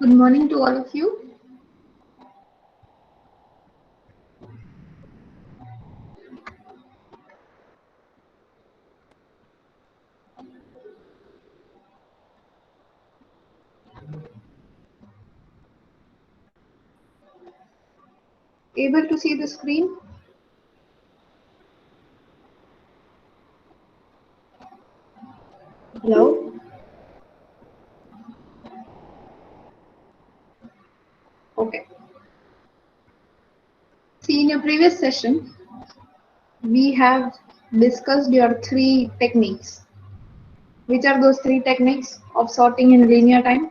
Good morning to all of you. Able to see the screen? Hello? Okay. See, in your previous session, we have discussed your three techniques. Which are those three techniques of sorting in linear time?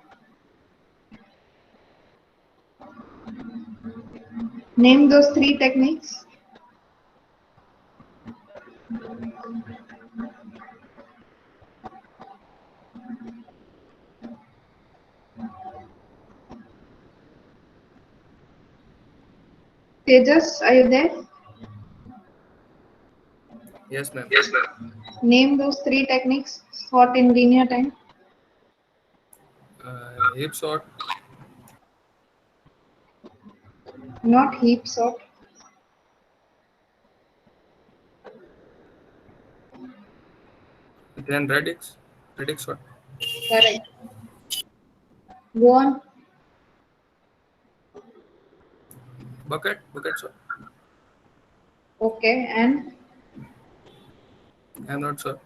Name those three techniques. Tejas, are you there? Yes, ma'am. Name those three techniques sort in linear time. Heap sort, Not heap sort. then radix sort, Correct. Go on. bucket sort. Okay. And I'm not sure.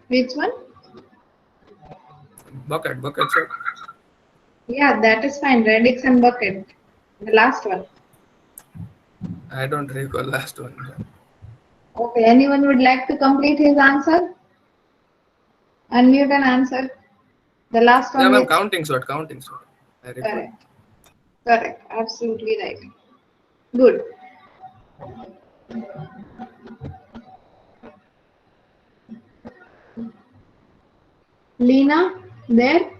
which one? Bucket sort. Yeah, that is fine. Radix and bucket. The last one. I don't recall last one. Okay, anyone would like to complete his answer? Unmute and answer. The last Yeah, one ma'am. which? Counting sort. I recall. Correct. Correct. Absolutely right. Good. Lena, there?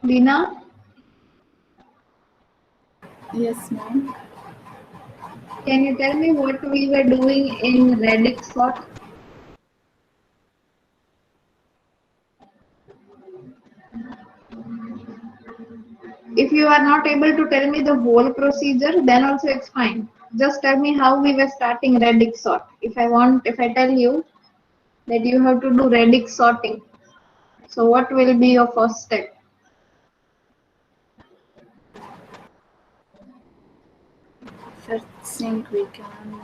Lena, Yes, ma'am. can you tell me what we were doing in radix sort? If you are not able to tell me the whole procedure, then also it's fine. Just tell me how we were starting radix sort. If I tell you that you have to do radix sorting, so what will be your first step? First thing we can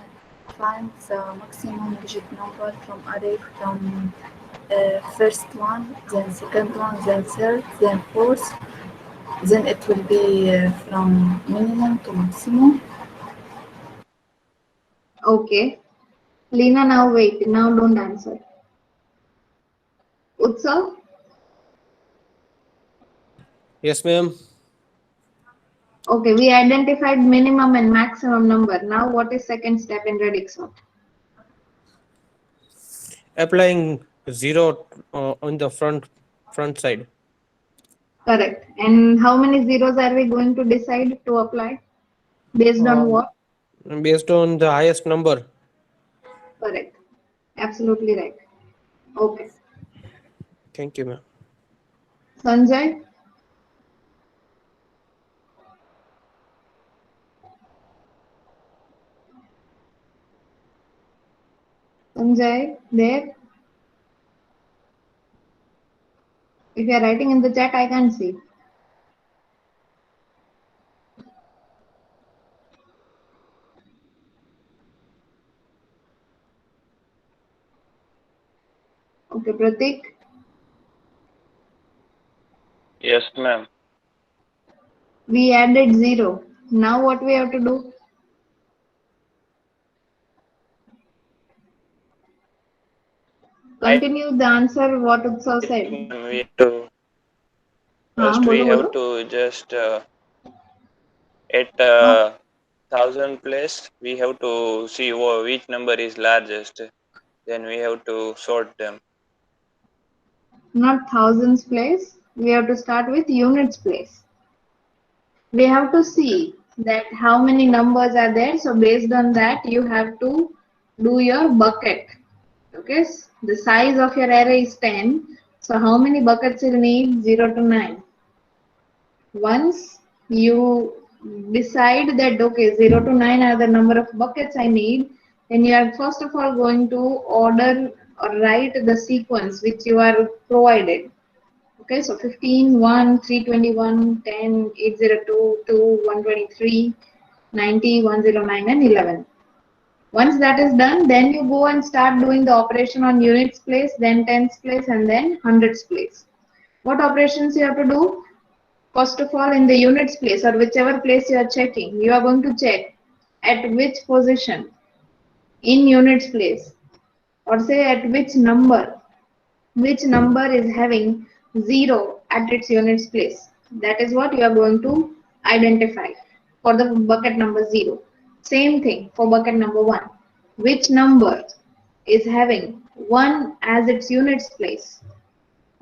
find the maximum digit number from array from first one, then second one, then third, then fourth. Then it will be from minimum to maximum. Okay. Lena, now wait. Now don't answer. Utsav? Yes, ma'am. Okay, we identified minimum and maximum number. Now what is second step in radix sort? Applying zero on the front side. Correct. And how many zeros are we going to decide to apply? Based on Um, what? Based on the highest number. Correct. Absolutely right. Okay. Thank you, ma'am. Sanjay? Sanjay, there? If you are writing in the chat, I can't see. Okay, Pratik? Yes, ma'am. We added zero. Now what we have to do? Continue the answer what Utsav said. We have to हाँ first we बोलो have बोलो. to just at No, 1000 place we have to see which number is largest. Then we have to sort them. not thousands place. We have to start with units place. We have to see that how many numbers are there. So based on that, you have to do your bucket. Okay, the size of your array is 10. So how many buckets you need? 0 to 9. Once you decide that okay, 0 to 9 are the number of buckets I need, then you are first of all going to order or write the sequence which you are provided. Okay, so 15, 1, 321, 10, 802, 2, 123, 90, 109, and 11. Once that is done, then you go and start doing the operation on units place, then tens place, and then hundreds place. What operations you have to do? First of all, in the units place or whichever place you are checking, you are going to check at which position in units place, or say at which number is having 0 at its units place. That is what you are going to identify for the bucket number 0. Same thing for bucket number 1. Which number is having 1 as its units place.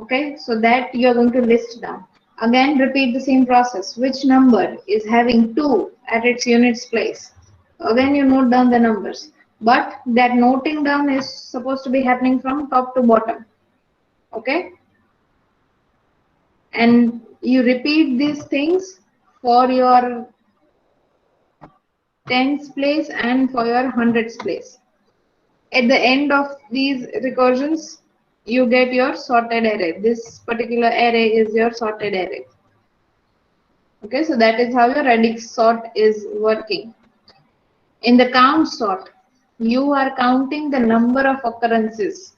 Okay, so that you are going to list down. Again, repeat the same process. Which number is having 2 at its units place. Again, you note down the numbers. But that noting down is supposed to be happening from top to bottom. Okay, and you repeat these things for your tens place and for your hundreds place. At the end of these recursions, you get your sorted array. This particular array is your sorted array. Okay, so that is how your radix sort is working. In the count sort, you are counting the number of occurrences.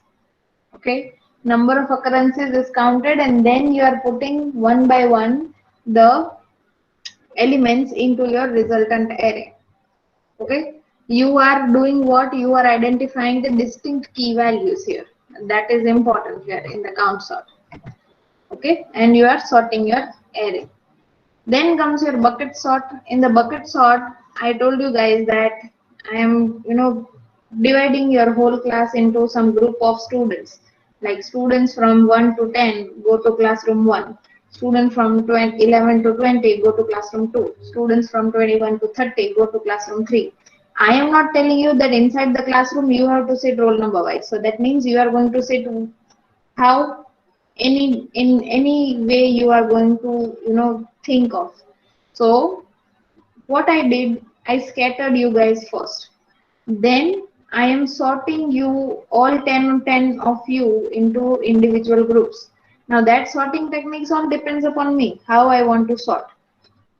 Okay, number of occurrences is counted, and then you are putting one by one the elements into your resultant array. Okay, you are doing what? You are identifying the distinct key values here. That is important here in the count sort. Okay, and you are sorting your array. Then comes your bucket sort. In the bucket sort, I told you guys that I am, dividing your whole class into some group of students. Like students from 1 to 10 go to classroom 1. Students from 11 to 20 go to classroom 2. Students from 21 to 30 go to classroom 3. I am not telling you that inside the classroom you have to sit roll number wise. So that means you are going to sit how in any way you are going to think of. So what I did, I scattered you guys first. Then I am sorting you all 10 of you into individual groups. Now that sorting techniques all depends upon me, how I want to sort.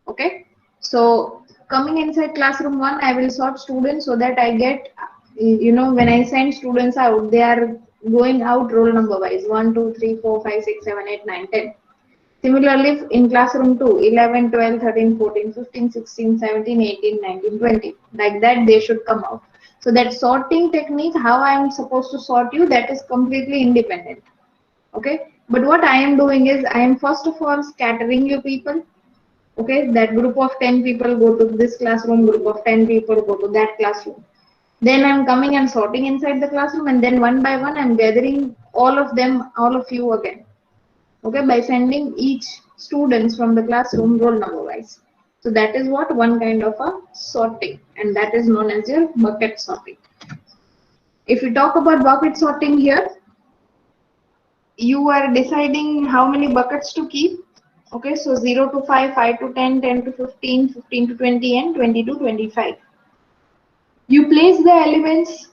Okay, so coming inside classroom 1, I will sort students so that I get, when I send students out, they are going out roll number wise 1, 2, 3, 4, 5, 6, 7, 8, 9, 10. Similarly, in classroom 2, 11, 12, 13, 14, 15, 16, 17, 18, 19, 20. Like that, they should come out. So that sorting technique, how I am supposed to sort you, that is completely independent. Okay. But what I am doing is, I am first of all scattering you people. Okay. That group of 10 people go to this classroom, group of 10 people go to that classroom. Then I'm coming and sorting inside the classroom, and then one by one, I'm gathering all of them, all of you again. Okay, by sending each students from the classroom roll number wise. So that is what one kind of a sorting, and that is known as your bucket sorting. If we talk about bucket sorting here, you are deciding how many buckets to keep. Okay, so 0 to 5, 5 to 10, 10 to 15, 15 to 20, and 20 to 25. You place the elements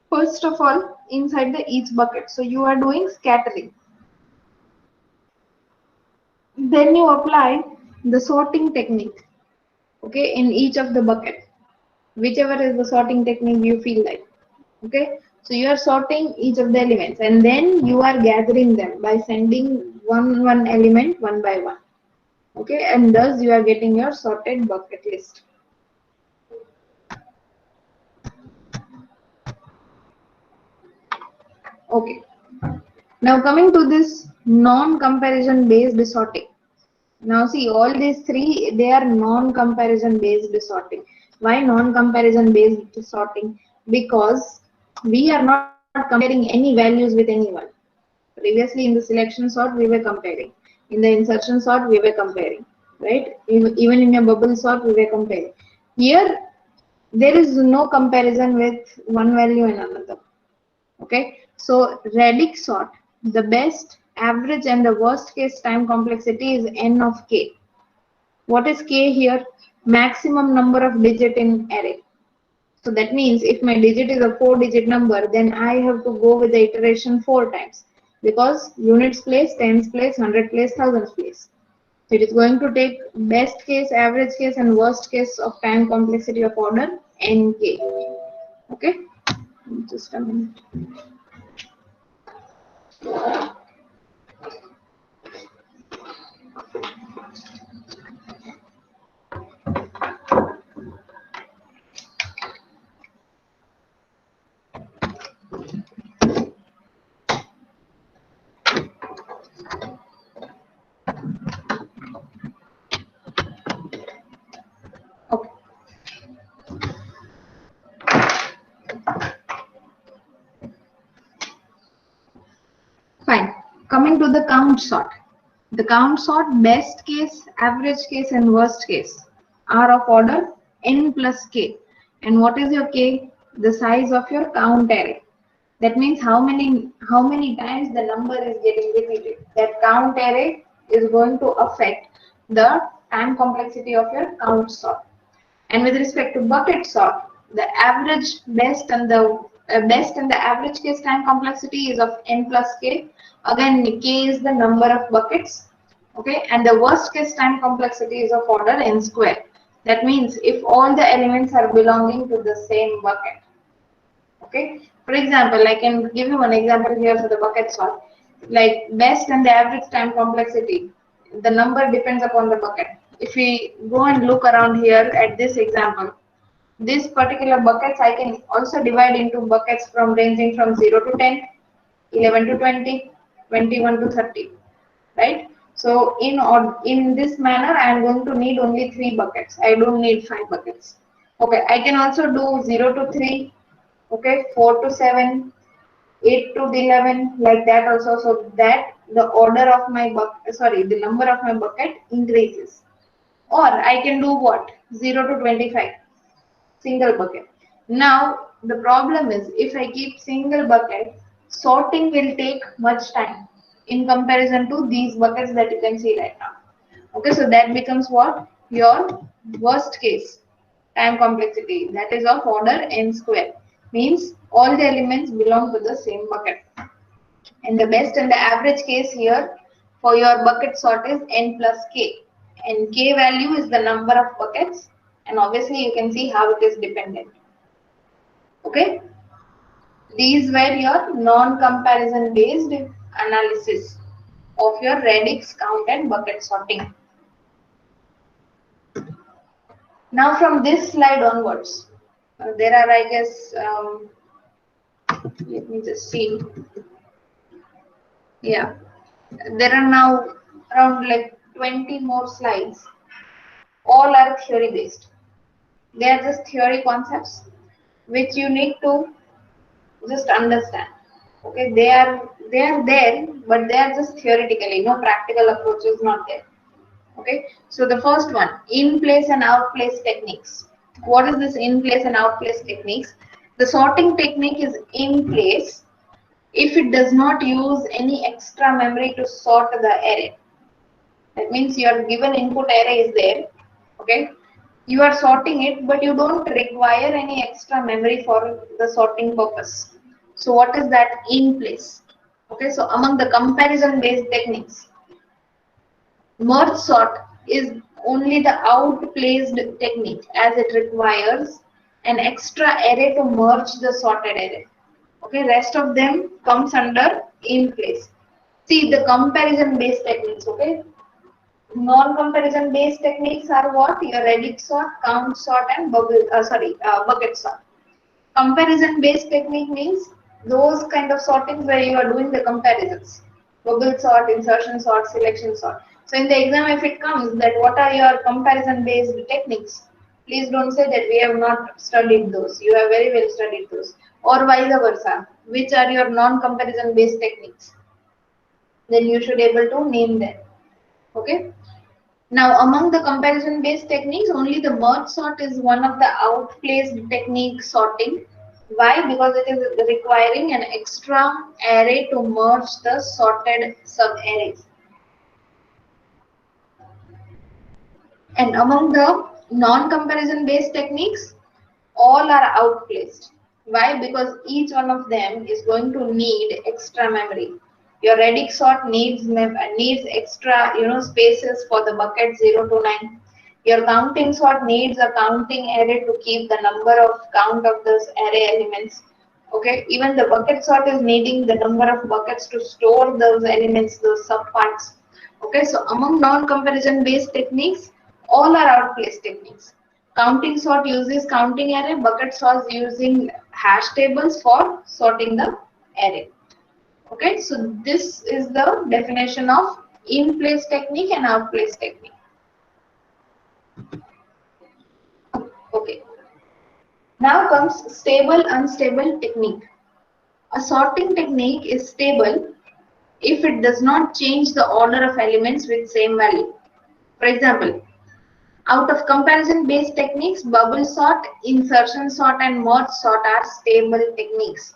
first of all inside the each bucket. So you are doing scattering. Then you apply the sorting technique, okay, in each of the bucket, whichever is the sorting technique you feel like. Okay, so you are sorting each of the elements, and then you are gathering them by sending one element one by one. Okay, and thus you are getting your sorted bucket list. Okay, now coming to this non-comparison based sorting. Now see, all these three, they are non-comparison based sorting. Why non-comparison based sorting? Because we are not comparing any values with anyone. Previously in the selection sort, we were comparing. In the insertion sort, we were comparing. right? Even in your bubble sort, we were comparing. Here, there is no comparison with one value and another. Okay, so radix sort, the best, average, and the worst case time complexity is n of k. What is k here? Maximum number of digit in array. So that means if my digit is a 4-digit number, then I have to go with the iteration 4 times, because units place, tens place, 100 place, thousands place. So it is going to take best case, average case, and worst case of time complexity of order nk. Okay, just a minute. Okay. Fine. Coming to the count sort. The count sort, best case, average case, and worst case are of order n plus k. And what is your k? The size of your count array. That means how many times the number is getting repeated. That count array is going to affect the time complexity of your count sort. And with respect to bucket sort, the average best and the average case time complexity is of n plus k. Again, k is the number of buckets. Okay, and the worst case time complexity is of order n square. That means if all the elements are belonging to the same bucket. Okay, for example, I can give you one example here for the bucket sort. Like best and the average time complexity, the number depends upon the bucket. If we go and look around here at this example, this particular buckets I can also divide into buckets from ranging from 0 to 10, 11 to 20, 21 to 30, right? So in this manner, I am going to need only 3 buckets. I don't need 5 buckets. Okay, I can also do 0 to 3, okay, 4 to 7, 8 to 11, like that also, so that the order of my the number of my bucket increases. Or I can do what? 0 to 25, single bucket. Now, the problem is if I keep single bucket, sorting will take much time in comparison to these buckets that you can see right now. Okay, so that becomes what? Your worst case time complexity, that is of order n square. Means all the elements belong to the same bucket. And the best and the average case here for your bucket sort is n plus k. And k value is the number of buckets, and obviously you can see how it is dependent. Okay, these were your non-comparison based analysis of your radix count and bucket sorting. Now from this slide onwards, there are, I guess, let me just see. Yeah, there are now around like 20 more slides. All are theory based. They are just theory concepts which you need to just understand. Okay, they are there, but they are just theoretically. No practical approach is not there. Okay, so the first one, in place and out place techniques. What is this in place and out place techniques? The sorting technique is in place if it does not use any extra memory to sort the array. That means your given input array is there. Okay, you are sorting it, but you don't require any extra memory for the sorting purpose. So what is that in place? Okay, so among the comparison based techniques, merge sort is only the outplaced technique, as it requires an extra array to merge the sorted array. Okay, rest of them comes under in place. See the comparison based techniques. Okay, non-comparison based techniques are what? Your radix sort, count sort, and bucket sort. Comparison based technique means those kind of sorting where you are doing the comparisons. Bubble sort, insertion sort, selection sort. So in the exam, if it comes that what are your comparison based techniques, please don't say that we have not studied those. You have very well studied those. Or vice versa. Which are your non-comparison based techniques? Then you should able to name them. Okay. Now, among the comparison-based techniques, only the merge sort is one of the outplaced technique sorting. Why? Because it is requiring an extra array to merge the sorted sub-arrays. And among the non-comparison based techniques, all are outplaced. Why? Because each one of them is going to need extra memory. Your Reddick sort needs extra spaces for the bucket 0 to 9. Your counting sort needs a counting array to keep the number of count of those array elements. Okay, even the bucket sort is needing the number of buckets to store those elements, those subparts. Okay, so among non-comparison based techniques, all are outplaced techniques. Counting sort uses counting array, bucket sort using hash tables for sorting the array. Okay, so this is the definition of in-place technique and out-place technique. Okay, now comes stable unstable technique. A sorting technique is stable if it does not change the order of elements with same value. For example, out of comparison based techniques, bubble sort, insertion sort and merge sort are stable techniques.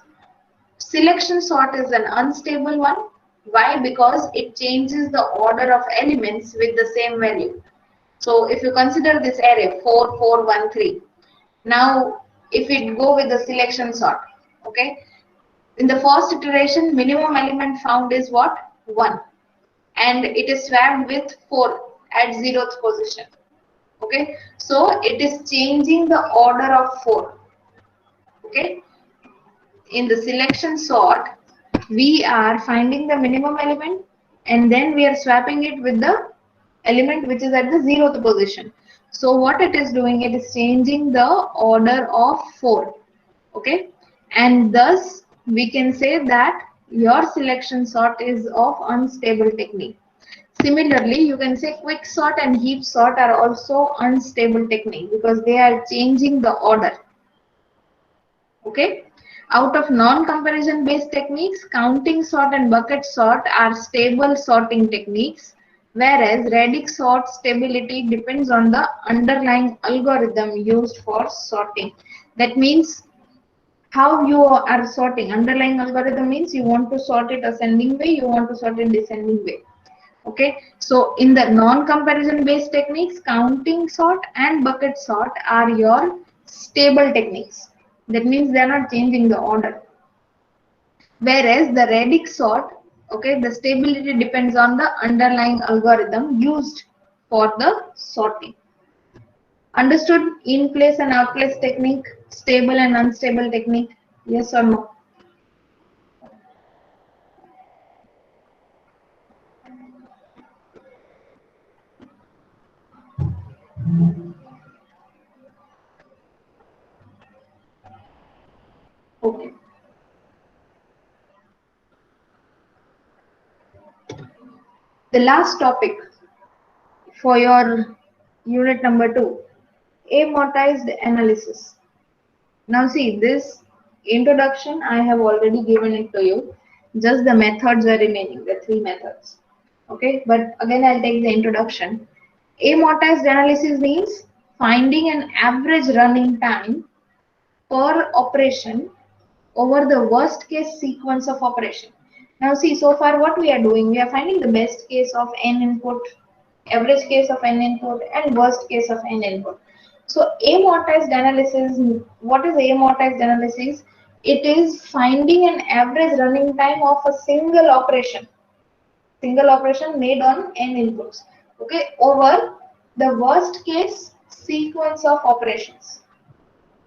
Selection sort is an unstable one. Why? Because it changes the order of elements with the same value. So if you consider this array 4, 4, 1, 3. Now if we go with the selection sort, okay, in the first iteration minimum element found is what? 1, and it is swapped with 4 at 0th position. Okay, so it is changing the order of 4. Okay, in the selection sort we are finding the minimum element and then we are swapping it with the element which is at the 0th position. So what it is doing, it is changing the order of 4. Okay, and thus we can say that your selection sort is of unstable technique. Similarly, you can say quick sort and heap sort are also unstable technique because they are changing the order. Okay, out of non-comparison based techniques, counting sort and bucket sort are stable sorting techniques, whereas Reddick sort stability depends on the underlying algorithm used for sorting. That means how you are sorting. Underlying algorithm means you want to sort it ascending way, you want to sort it descending way. Okay, so in the non-comparison based techniques, counting sort and bucket sort are your stable techniques. That means they are not changing the order. Whereas the Reddick sort, okay, the stability depends on the underlying algorithm used for the sorting. Understood? In place and out place technique, stable and unstable technique, yes or no? Okay. The last topic for your unit number 2, amortized analysis. Now see, this introduction I have already given it to you. Just the methods are remaining, the 3 methods. Okay, but again I'll take the introduction. Amortized analysis means finding an average running time per operation over the worst case sequence of operation. Now see, so far what we are doing, we are finding the best case of n input, average case of n input and worst case of n input. So amortized analysis, what is amortized analysis? It is finding an average running time of a single operation made on n inputs, okay, over the worst case sequence of operations.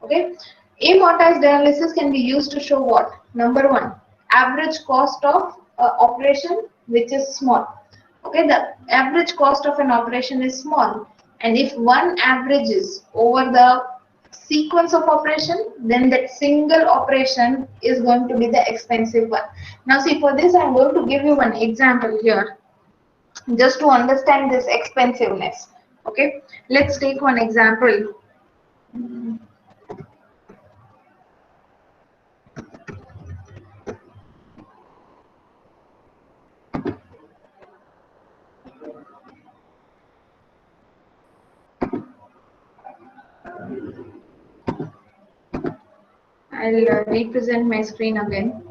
Okay, amortized analysis can be used to show what? Number 1, average cost of operation which is small. Okay, the average cost of an operation is small, and if one averages over the sequence of operation, then that single operation is going to be the expensive one. Now see, for this I'm going to give you one example here just to understand this expensiveness. Okay, let's take one example. I'll represent my screen again.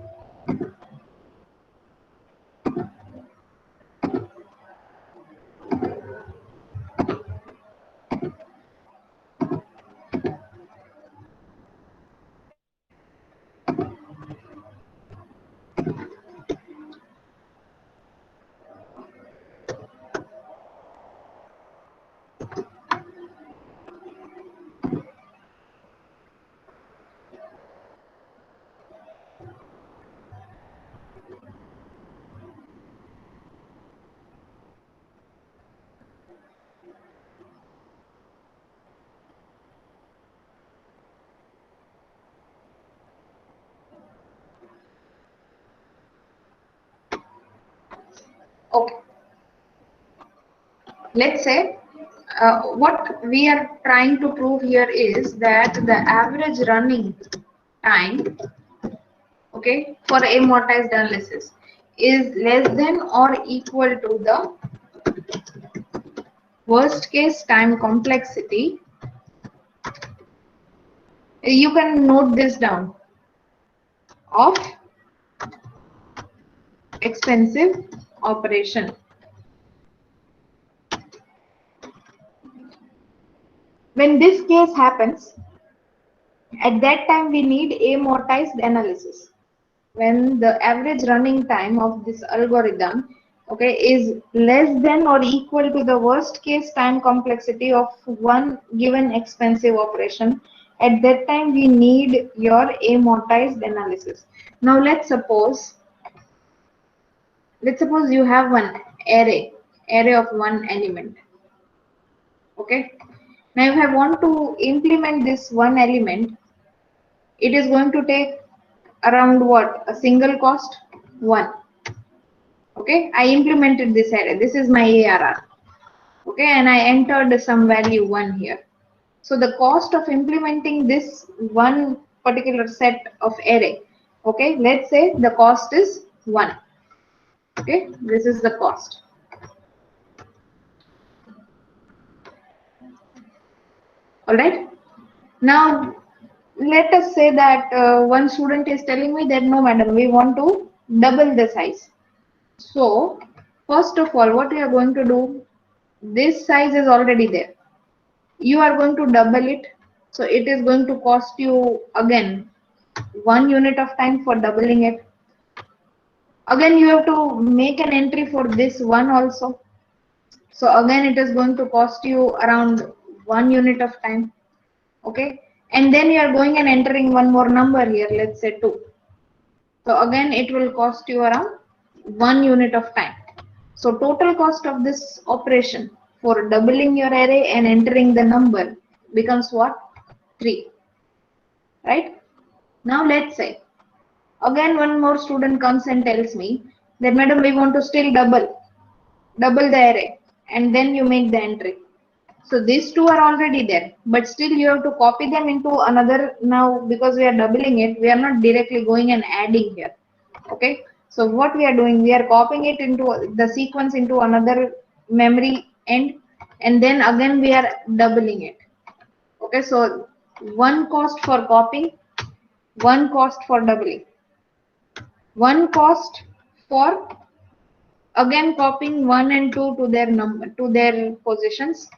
Okay. Let's say what we are trying to prove here is that the average running time, okay, for amortized analysis is less than or equal to the worst case time complexity. You can note this down, of expensive operation. When this case happens, at that time we need amortized analysis. When the average running time of this algorithm, okay, is less than or equal to the worst case time complexity of one given expensive operation, at that time we need your amortized analysis. Now let's suppose you have one array of one element. Okay, now if I want to implement this one element, it is going to take around what? A single cost? 1. Okay, I implemented this array. This is my ARR. Okay, and I entered some value 1 here. So the cost of implementing this one particular set of array, okay, let's say the cost is 1. Okay, this is the cost. All right. Now let us say that one student is telling me that no madam, we want to double the size. So first of all, what we are going to do, this size is already there, you are going to double it, so it is going to cost you again 1 unit of time for doubling it. Again you have to make an entry for this one also, so again it is going to cost you around 1 unit of time. Okay, and then you are going and entering one more number here, let's say 2, so again it will cost you around 1 unit of time. So total cost of this operation for doubling your array and entering the number becomes what? 3. Right? Now let's say again one more student comes and tells me that madam, we want to still double the array, and then you make the entry. So these two are already there, but still you have to copy them into another. Now because we are doubling it, we are not directly going and adding here. Okay, so what we are doing, we are copying it into the sequence into another memory end, and then again we are doubling it. Okay, so one cost for copying, one cost for doubling, one cost for again copying 1 and 2 to their number, to their positions.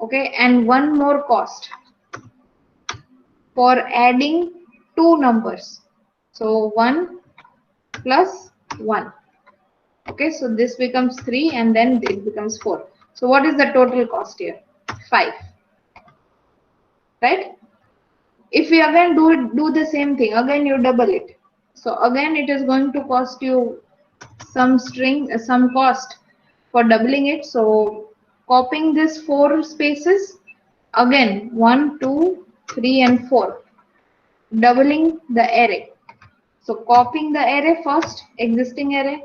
Okay, and one more cost for adding 2 numbers, so 1 plus 1. Okay, so this becomes 3 and then it becomes 4. So what is the total cost here? 5. Right? If we again do the same thing, again you double it, so again it is going to cost you some cost for doubling it. So copying this 4 spaces, again 1, 2, 3 and 4, doubling the array. So copying the array first, existing array,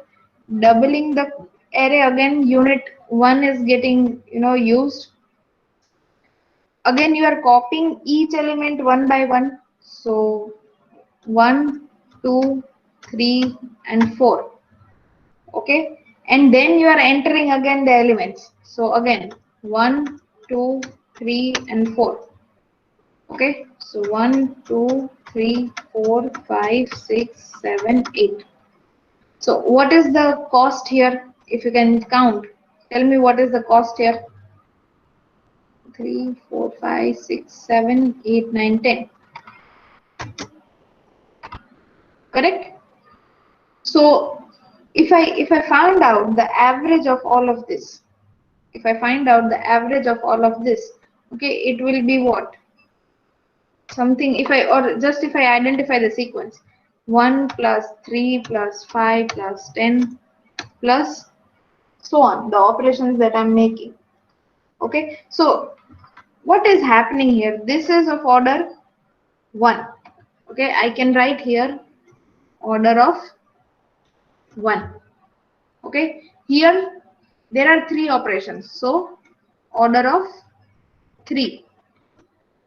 doubling the array, again unit 1 is getting used. Again you are copying each element one by one, so 1, 2, 3 and 4. Okay, and then you are entering again the elements, so again 1, 2, 3 and 4. Okay, so 1, 2, 3, 4, 5, 6, 7, 8. So what is the cost here? If you can count, tell me what is the cost here. 3, 4, 5, 6, 7, 8, 9, 10. Correct? So if I find out the average of all of this, if I find out the average of all of this, okay, it will be what? Something, if I, or just if I identify the sequence, 1 plus 3 plus 5 plus 10 plus so on, the operations that I'm making. Okay, so what is happening here? This is of order 1. Okay, I can write here order of 1. Okay, here there are 3 operations, so order of 3.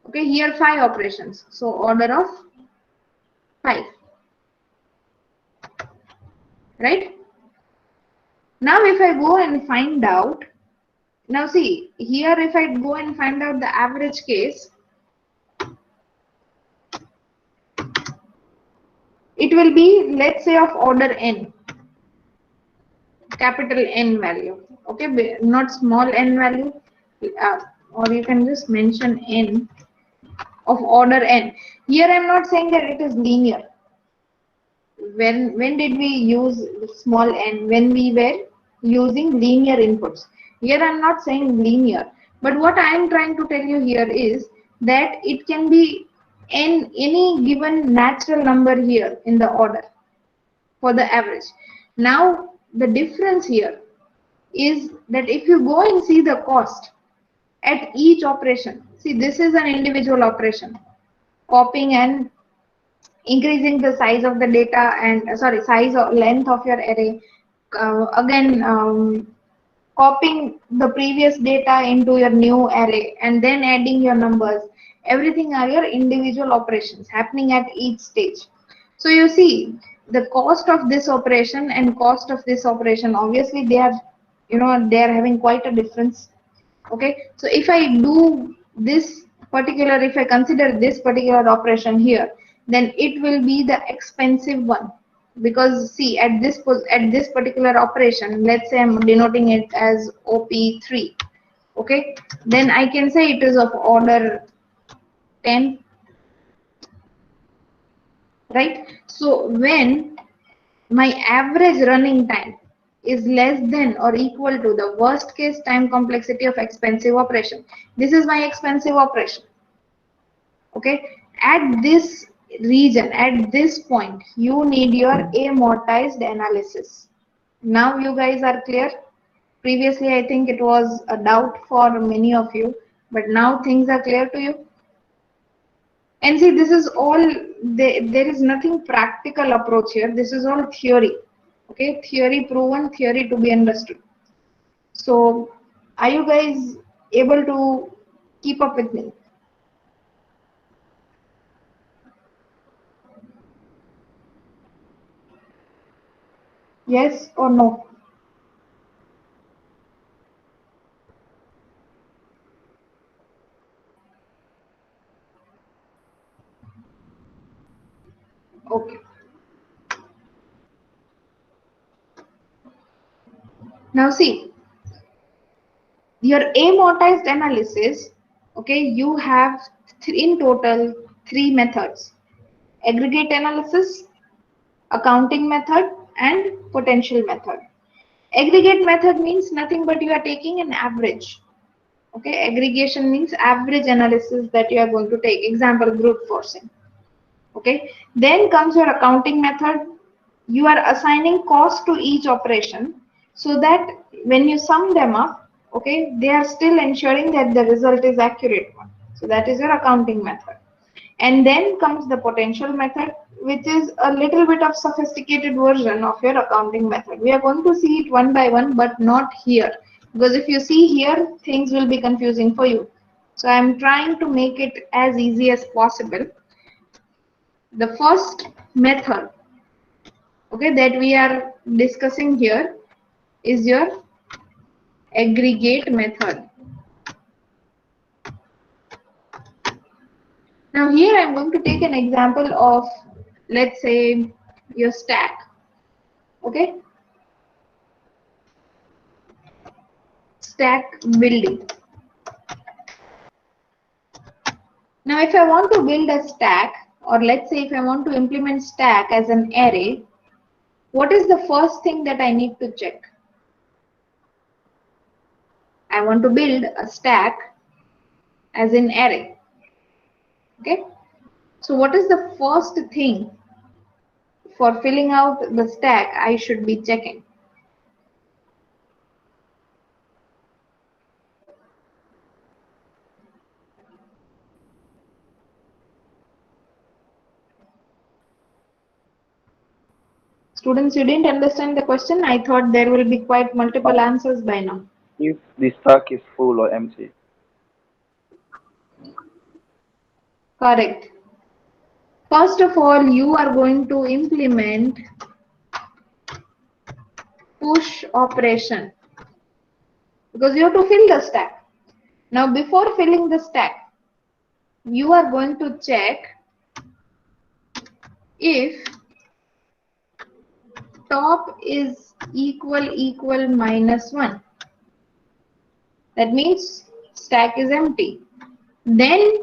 Okay, here 5 operations, so order of 5. Right? Now if I go and find out, now see here, if I go and find out the average case, it will be, let's say, of order n, capital N value. Okay, not small n value, or you can just mention n of order n. Here I'm not saying that it is linear. When did we use small n? When we were using linear inputs. Here I'm not saying linear, but what I am trying to tell you here is that it can be any given natural number here in the order for the average. Now the difference here is that if you go and see the cost at each operation, see this is an individual operation, copying and increasing the size of the data and size or length of your array, again copying the previous data into your new array and then adding your numbers. Everything are your individual operations happening at each stage. So you see the cost of this operation and cost of this operation, obviously they are, they are having quite a difference. Okay, so if I do this particular, if I consider this particular operation here, then it will be the expensive one, because see at this particular operation, let's say I'm denoting it as OP3. Okay, then I can say it is of order 10, right? So when my average running time is less than or equal to the worst case time complexity of expensive operation, this is my expensive operation. Okay, at this region, at this point, you need your amortized analysis. Now you guys are clear. Previously I think it was a doubt for many of you, but now things are clear to you. And see, this is all, there is nothing practical approach here. This is all theory. Okay, theory proven, theory to be understood. So are you guys able to keep up with me? Yes or no? Okay. Now see, your amortized analysis, okay, you have in total 3 methods: aggregate analysis, accounting method, and potential method. Aggregate method means nothing but you are taking an average. Okay, aggregation means average analysis that you are going to take. Example, brute forcing. Okay, then comes your accounting method. You are assigning cost to each operation so that when you sum them up, okay, they are still ensuring that the result is accurate one. So that is your accounting method. And then comes the potential method, which is a little bit of sophisticated version of your accounting method. We are going to see it one by one, but not here, because if you see here, things will be confusing for you. So I am trying to make it as easy as possible. The first method, okay, that we are discussing here is your aggregate method. Now here I'm going to take an example of, let's say, your stack. Okay? Stack building. Now if I want to build a stack, or let's say if I want to implement stack as an array, what is the first thing that I need to check? I want to build a stack as an array. Okay? So what is the first thing for filling out the stack I should be checking? Students, you didn't understand the question. I thought there will be quite multiple answers by now. If the stack is full or empty. Correct. First of all, you are going to implement push operation because you have to fill the stack. Now, before filling the stack, you are going to check if top is equal minus 1. That means stack is empty. Then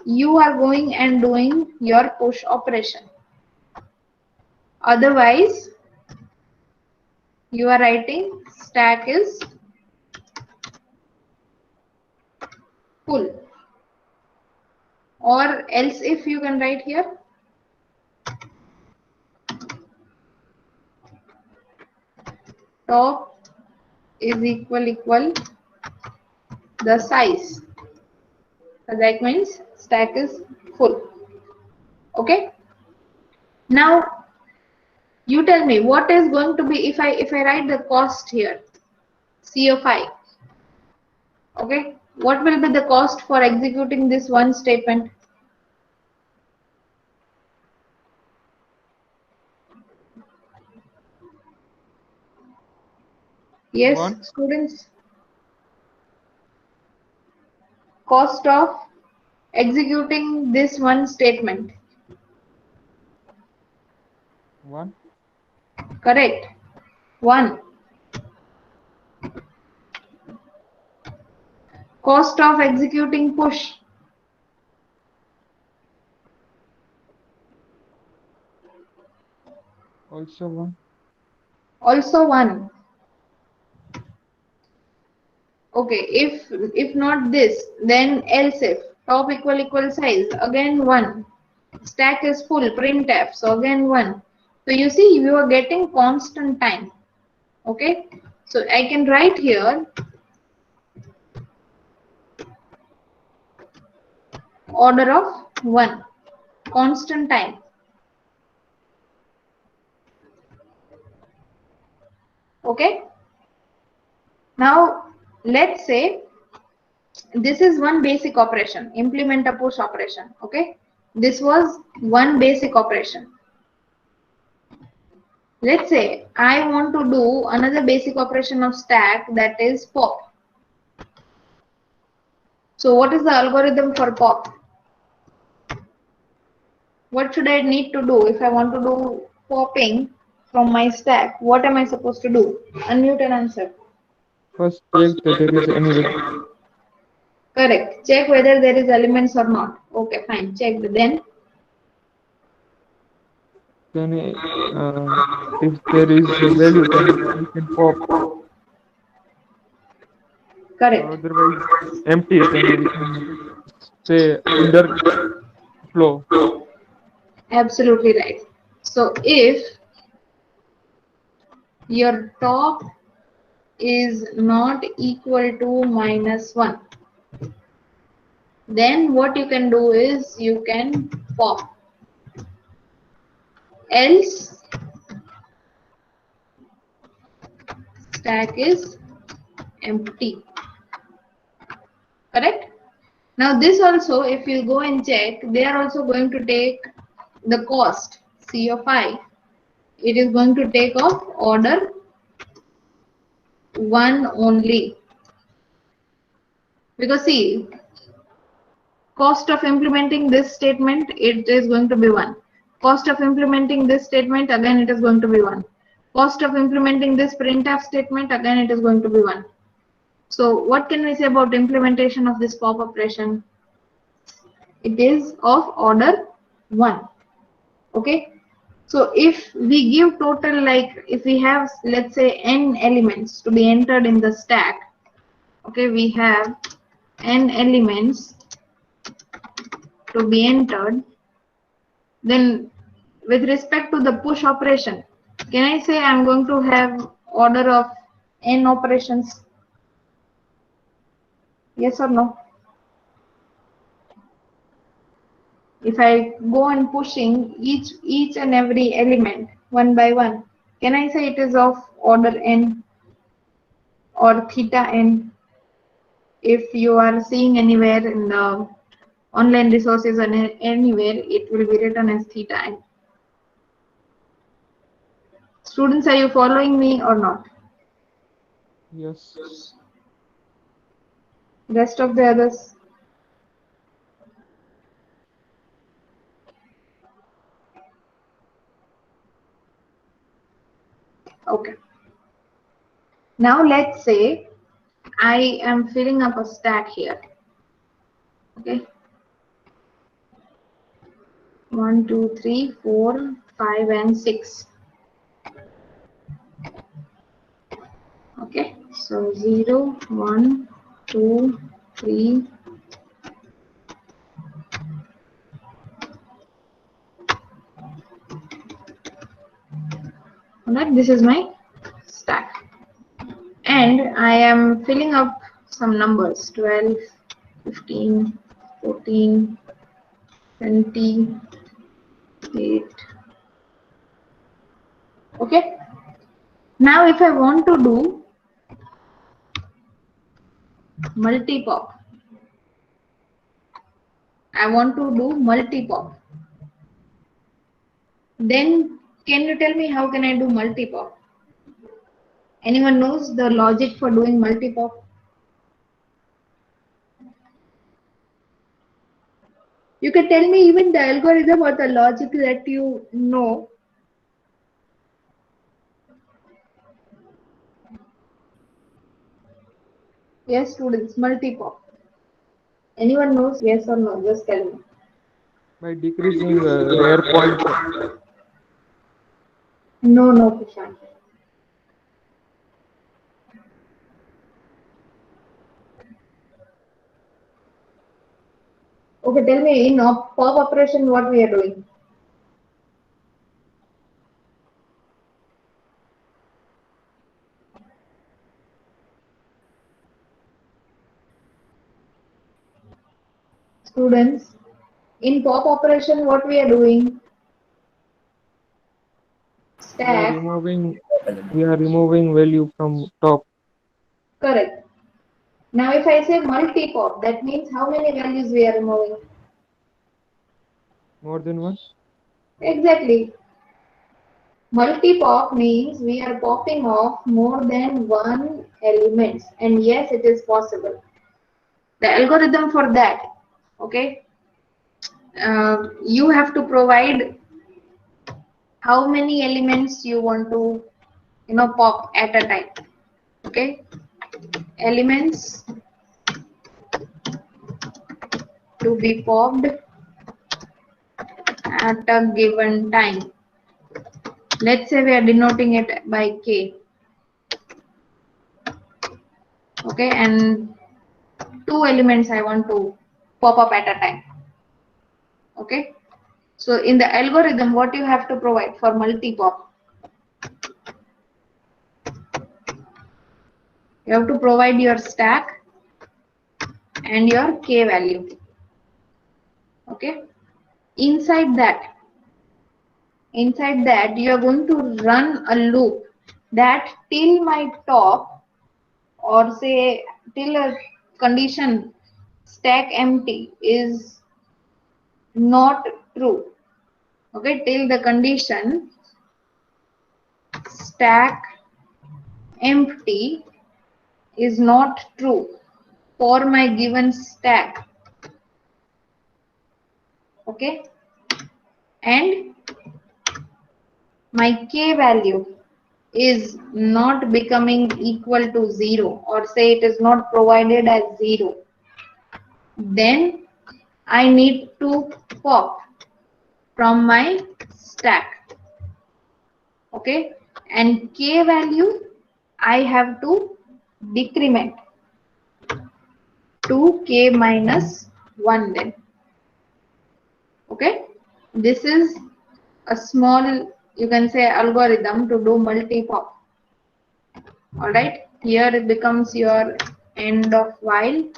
you are going and doing your push operation. Otherwise, you are writing stack is full. Or else if you can write here, top is equal the size. So that means stack is full. Okay. Now you tell me what is going to be if I write the cost here, CO5. Okay. What will be the cost for executing this one statement? Yes, students. Cost of executing this one statement. 1. Correct. 1. Cost of executing push. Also 1. Also 1. Okay, if not this, then else if top equal size, again 1. Stack is full, printf, so again 1. So you see you are getting constant time. Okay, so I can write here order of 1, constant time. Okay, now let's say this is one basic operation, implement a push operation. Okay, this was one basic operation. Let's say I want to do another basic operation of stack, that is pop. So what is the algorithm for pop? What should I need to do if I want to do popping from my stack? What am I supposed to do? Unmute and answer. First check that there is any element. Correct. Check whether there is elements or not. Okay, fine. Check. Then If there is a value, then you can pop. correct. Otherwise, empty, then we can say under flow. Absolutely right. So if your top is not equal to minus 1, then what you can do is you can pop. Else stack is empty. Correct? Now this also, if you go and check, they are also going to take the cost, CO5. It is going to take off order 1 only. Because see, Cost of implementing this statement, it is going to be 1. Cost of implementing this statement, again it is going to be 1. Cost of implementing this printf statement, again it is going to be 1. So what can we say about implementation of this pop operation? It is of order 1. Okay. So if we give total, like if we have, let's say, n elements to be entered in the stack, okay, we have n elements to be entered, then with respect to the push operation, can I say I'm going to have order of n operations? Yes or no? If I go on pushing each and every element one by one, can I say it is of order n or theta n? If you are seeing anywhere in the online resources and anywhere, it will be written as theta n. Students, are you following me or not? Yes. Rest of the others? Okay. Now let's say I am filling up a stack here. Okay. 1, 2, 3, 4, 5, and 6. Okay. So 0, 1, 2, 3. Alright, this is my stack. And I am filling up some numbers: 12, 15, 14, 20, 8. Okay. Now if I want to do multi-pop, then can you tell me how can I do multi-pop? Anyone knows the logic for doing multi-pop? You can tell me even the algorithm or the logic that you know. Yes, students, multi-pop. Anyone knows? Yes or no? Just tell me. By decreasing rare point. No, no, Prashant. Okay, tell me in pop operation what we are doing. Students, in pop operation what we are doing? Stack. We are removing value from top. Correct. Now if I say multi-pop, that means how many values we are removing? More than one? Exactly. Multi-pop means we are popping off more than one element, and yes, it is possible. The algorithm for that, okay, you have to provide how many elements you want to, pop at a time. Okay, elements to be popped at a given time. Let's say we are denoting it by k. Okay, and 2 elements I want to pop up at a time. Okay, so in the algorithm, what you have to provide for multi-pop? You have to provide your stack and your k value. Okay, inside that you are going to run a loop that till my top, or say till a condition stack empty is not true. Okay, till the condition stack empty is not true for my given stack. Okay, and my k value is not becoming equal to 0, or say it is not provided as 0, then I need to pop from my stack. Okay, and k value I have to decrement to k minus 1 then. Okay, this is a small, you can say, algorithm to do multi-pop. All right, here it becomes your end of while.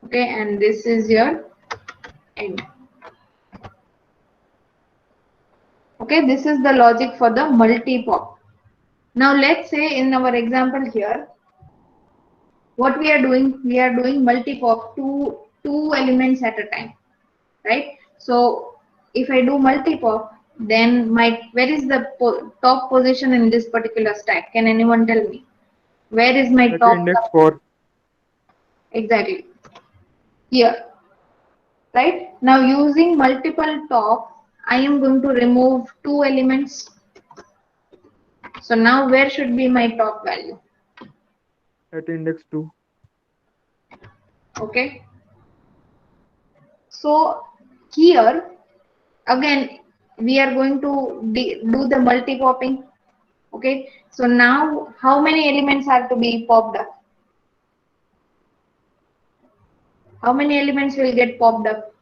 Okay, and this is your end. Okay, this is the logic for the multi-pop. Now let's say in our example here, what we are doing multi-pop, two elements at a time, right? So if I do multi-pop, then where is the top position in this particular stack? Can anyone tell me? Where is my At top? index 4. Exactly. Here. Right? Now using multiple top, I am going to remove two elements. So now where should be my top value? At index 2. Okay. So here again we are going to do the multi-popping. Okay. So now how many elements have to be popped up? How many elements will get popped up?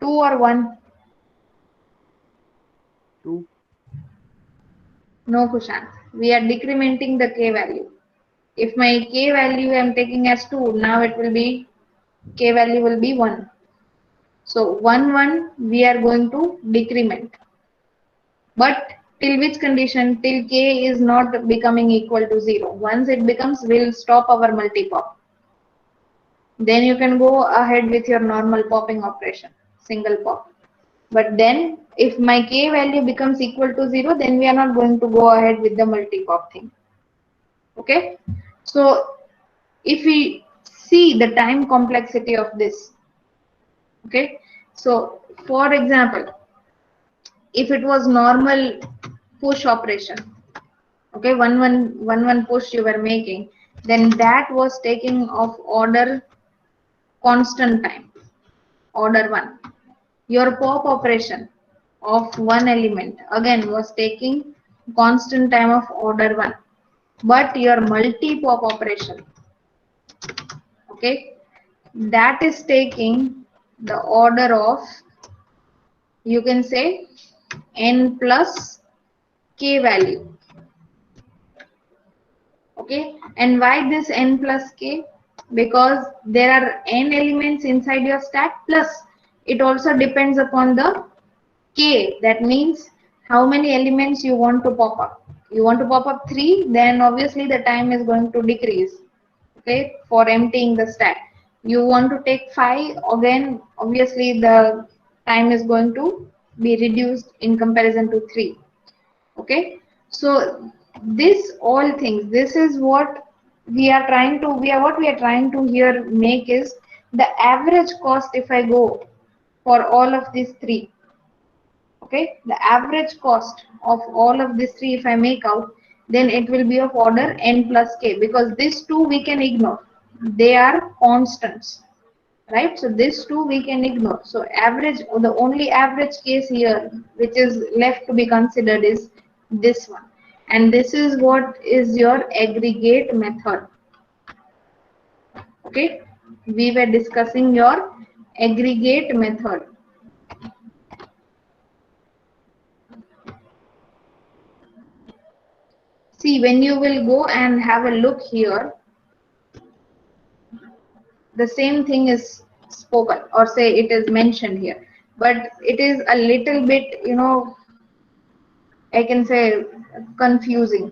2 or 1? 2. No, Kushant. We are decrementing the k value. If my k value I am taking as 2, now it will be, k value will be 1. So 1, 1 we are going to decrement. But till which condition? Till k is not becoming equal to 0. Once it becomes, we'll stop our multi-pop. Then you can go ahead with your normal popping operation, single pop. But then if my k value becomes equal to 0, then we are not going to go ahead with the multi-pop thing. Okay, so if we see the time complexity of this, okay, so for example, if it was normal push operation, okay, one push you were making, then that was taking of order constant time, order 1. Your pop operation of one element again was taking constant time of order 1, but your multi pop operation, okay, that is taking the order of, you can say, n plus k value. Okay, and why this n plus k? Because there are n elements inside your stack, plus it also depends upon the k. That means how many elements you want to pop up. You want to pop up 3, then obviously the time is going to decrease. Okay, for emptying the stack. You want to take 5, again obviously the time is going to be reduced in comparison to 3. Okay, so this all things, this is what we are trying to, what we are trying to here make is the average cost if I go for all of these 3. Okay, the average cost of all of these 3 if I make out, then it will be of order n plus k, because these 2 we can ignore, they are constants, right? So this 2 we can ignore. So average, the only average case here which is left to be considered is this one, and this is what is your aggregate method. Okay, we were discussing your aggregate method. See, when you will go and have a look here, the same thing is spoken, or say it is mentioned here, but it is a little bit, I can say confusing.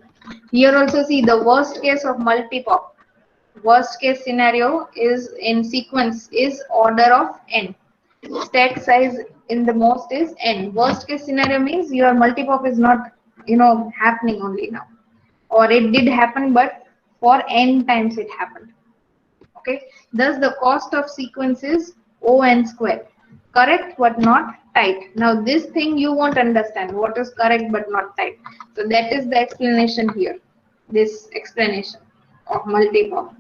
Here also see the worst case of multi-pop. Worst case scenario is in sequence is order of n. Stack size in the most is n. Worst case scenario means your multi-pop is not, happening only now, or it did happen, but for n times it happened. Okay, thus the cost of sequence is O(n) square. Correct but not tight. Now this thing you won't understand. What is correct but not tight? So that is the explanation here. This explanation of multi-pop.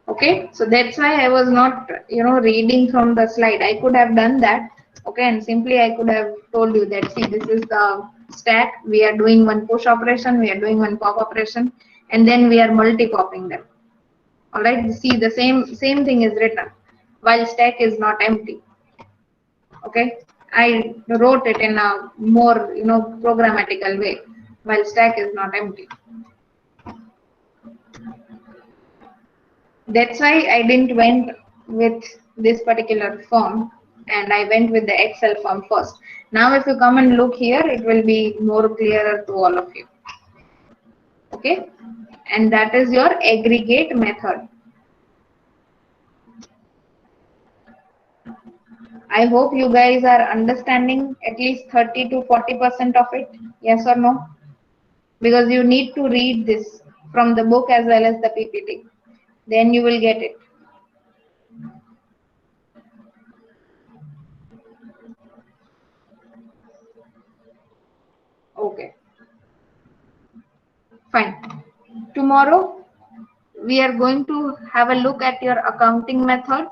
Okay, so that's why I was not, reading from the slide. I could have done that. Okay, and simply I could have told you that, see, this is the stack. We are doing one push operation, we are doing one pop operation, and then we are multi-popping them. All right, see, the same thing is written while stack is not empty. Okay, I wrote it in a more, programmatical way while stack is not empty. That's why I didn't went with this particular form and I went with the Excel form first. Now if you come and look here, it will be more clearer to all of you. Okay, and that is your aggregate method. I hope you guys are understanding at least 30 to 40% of it. Yes or no? Because you need to read this from the book as well as the PPT. Then you will get it. Okay. Fine. Tomorrow we are going to have a look at your accounting method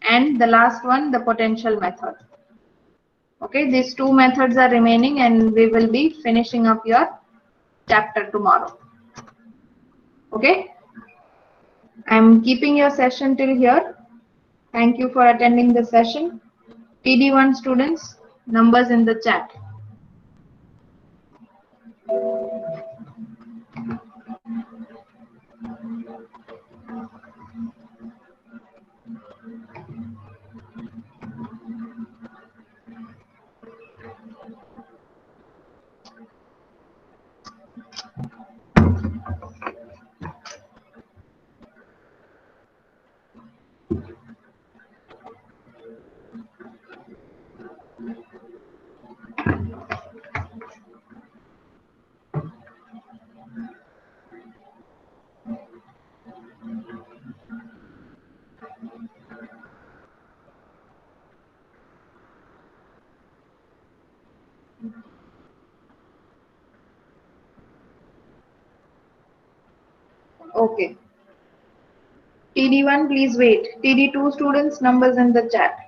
and the last one, the potential method. Okay, these two methods are remaining and we will be finishing up your chapter tomorrow. Okay, I'm keeping your session till here. Thank you for attending the session. TD1 students, numbers in the chat. Okay. TD1, please wait. TD2 students, numbers in the chat.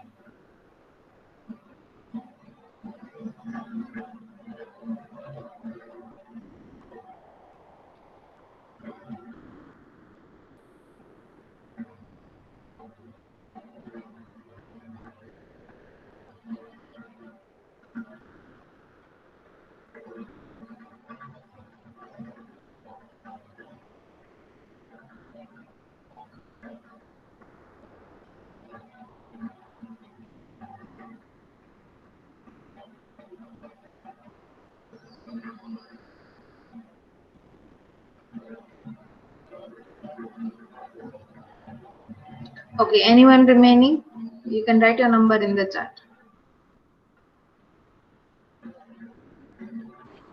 Okay, anyone remaining? You can write your number in the chat.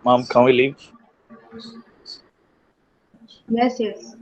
Mom, can we leave? Yes, yes.